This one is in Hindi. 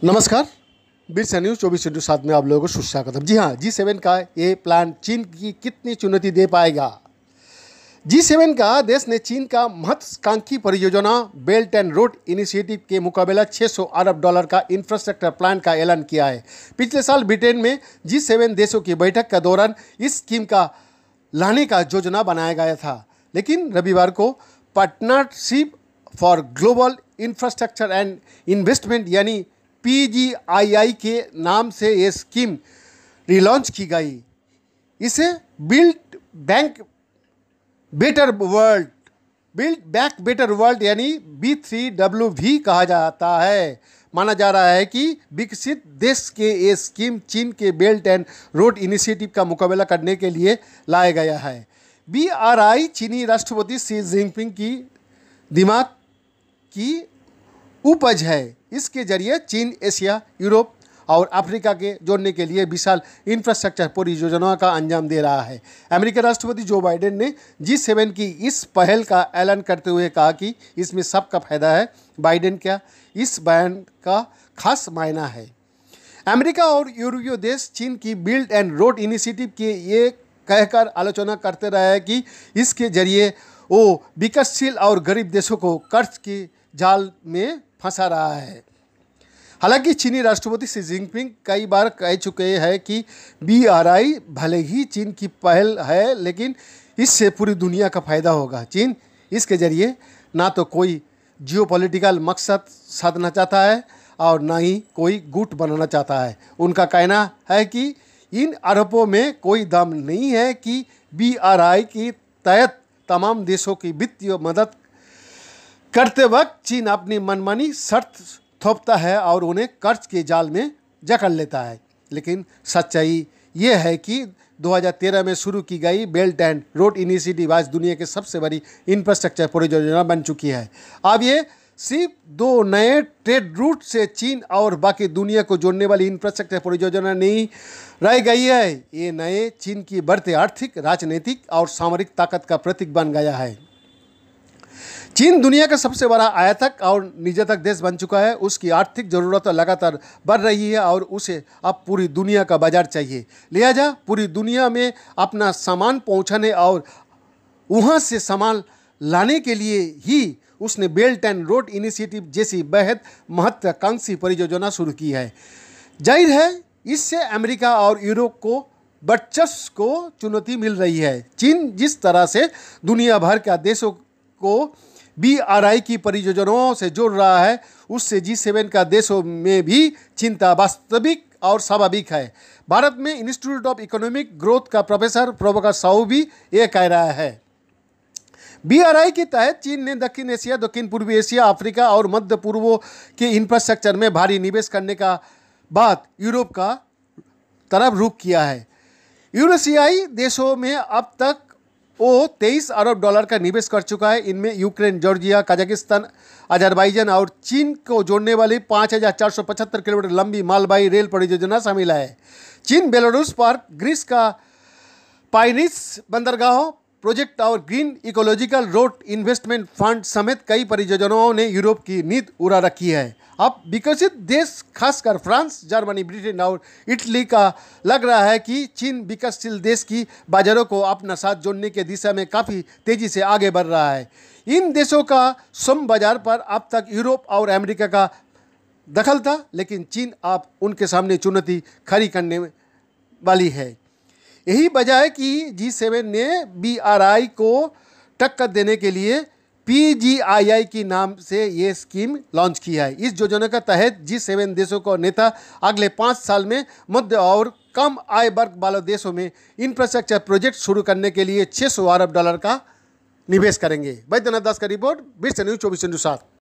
नमस्कार। बिरसा न्यूज़ 24/7 में आप लोगों को सुस्वागत है। जी हाँ, G7 का ये प्लान चीन की कितनी चुनौती दे पाएगा। G7 का देश ने चीन का महत्वाकांक्षी परियोजना बेल्ट एंड रोड इनिशिएटिव के मुकाबला $600 अरब का इंफ्रास्ट्रक्चर प्लान का ऐलान किया है। पिछले साल ब्रिटेन में G7 देशों की बैठक के दौरान इस स्कीम का लाने का योजना बनाया गया था, लेकिन रविवार को partnership for global infrastructure and investment यानी PGII के नाम से ये स्कीम रिलॉन्च की गई। इसे बिल्ड बैक बेटर वर्ल्ड यानी B3W कहा जाता है। माना जा रहा है कि विकसित देश के ये स्कीम चीन के बेल्ट एंड रोड इनिशिएटिव का मुकाबला करने के लिए लाया गया है। BRI चीनी राष्ट्रपति शी जिनपिंग की दिमाग की उपज है। इसके जरिए चीन एशिया, यूरोप और अफ्रीका के जोड़ने के लिए विशाल इंफ्रास्ट्रक्चर परियोजनाओं का अंजाम दे रहा है। अमेरिकी राष्ट्रपति जो बाइडेन ने G7 की इस पहल का ऐलान करते हुए कहा कि इसमें सबका फायदा है। बाइडेन क्या इस बयान का खास मायना है। अमेरिका और यूरोपीय देश चीन की बिल्ड एंड रोड इनिशिएटिव के ये कहकर आलोचना करते रहे हैं कि इसके जरिए वो विकासशील और गरीब देशों को कर्ज की जाल में फंसा रहा है। हालांकि चीनी राष्ट्रपति शी जिनपिंग कई बार कह चुके हैं कि BRI भले ही चीन की पहल है, लेकिन इससे पूरी दुनिया का फायदा होगा। चीन इसके जरिए ना तो कोई जियोपॉलिटिकल मकसद साधना चाहता है और ना ही कोई गुट बनाना चाहता है। उनका कहना है कि इन आरोपों में कोई दम नहीं है कि BRI के तहत तमाम देशों की वित्तीय मदद करते वक्त चीन अपनी मनमानी शर्त थोपता है और उन्हें कर्ज के जाल में जकड़ लेता है। लेकिन सच्चाई ये है कि 2013 में शुरू की गई बेल्ट एंड रोड इनिशिएटिव आज दुनिया की सबसे बड़ी इंफ्रास्ट्रक्चर परियोजना बन चुकी है। अब ये सिर्फ 2 नए ट्रेड रूट से चीन और बाकी दुनिया को जोड़ने वाली इंफ्रास्ट्रक्चर परियोजना नहीं रह गई है। ये नए चीन की बढ़ती आर्थिक, राजनीतिक और सामरिक ताकत का प्रतीक बन गया है। चीन दुनिया का सबसे बड़ा आयातक और निर्यातक देश बन चुका है। उसकी आर्थिक ज़रूरत लगातार बढ़ रही है और उसे अब पूरी दुनिया का बाजार चाहिए। लिहाजा पूरी दुनिया में अपना सामान पहुंचाने और वहां से सामान लाने के लिए ही उसने बेल्ट एंड रोड इनिशिएटिव जैसी बेहद महत्वाकांक्षी परियोजना शुरू की है। जाहिर है इससे अमेरिका और यूरोप को वर्चस्व को चुनौती मिल रही है। चीन जिस तरह से दुनिया भर के देशों को BRI की परियोजनाओं से जोड़ रहा है, उससे G7 का देशों में भी चिंता वास्तविक और स्वाभाविक है। भारत में इंस्टीट्यूट ऑफ इकोनॉमिक ग्रोथ का प्रोफेसर प्रभाकर साहू भी ये कह रहा है। BRI के तहत चीन ने दक्षिण एशिया, दक्षिण पूर्वी एशिया, अफ्रीका और मध्य पूर्व के इंफ्रास्ट्रक्चर में भारी निवेश करने का बाद यूरोप का तरफ रुख किया है। यूरेशियाई देशों में अब तक वो $23 अरब का निवेश कर चुका है। इनमें यूक्रेन, जॉर्जिया, कजाकिस्तान, अजरबैजान और चीन को जोड़ने वाली 5475 किलोमीटर लंबी मालवाही रेल परियोजना शामिल है। चीन बेलारूस पार्क, ग्रीस का पाइनिस बंदरगाह प्रोजेक्ट और green ecological road investment fund समेत कई परियोजनाओं ने यूरोप की नींद उड़ा रखी है। अब विकसित देश खासकर फ्रांस, जर्मनी, ब्रिटेन और इटली का लग रहा है कि चीन विकासशील देश की बाजारों को अपना साथ जोड़ने के दिशा में काफ़ी तेज़ी से आगे बढ़ रहा है। इन देशों का श्रम बाजार पर अब तक यूरोप और अमेरिका का दखल था, लेकिन चीन अब उनके सामने चुनौती खड़ी करने वाली है। यही वजह है कि G7 ने BRI को टक्कर देने के लिए PGII के नाम से ये स्कीम लॉन्च की है। इस योजना के तहत G7 देशों को नेता अगले 5 साल में मध्य और कम आय वर्ग वाले देशों में इंफ्रास्ट्रक्चर प्रोजेक्ट शुरू करने के लिए $600 अरब का निवेश करेंगे। बैद्यनाथ दास का रिपोर्ट, बिरसा न्यूज़ 24/7।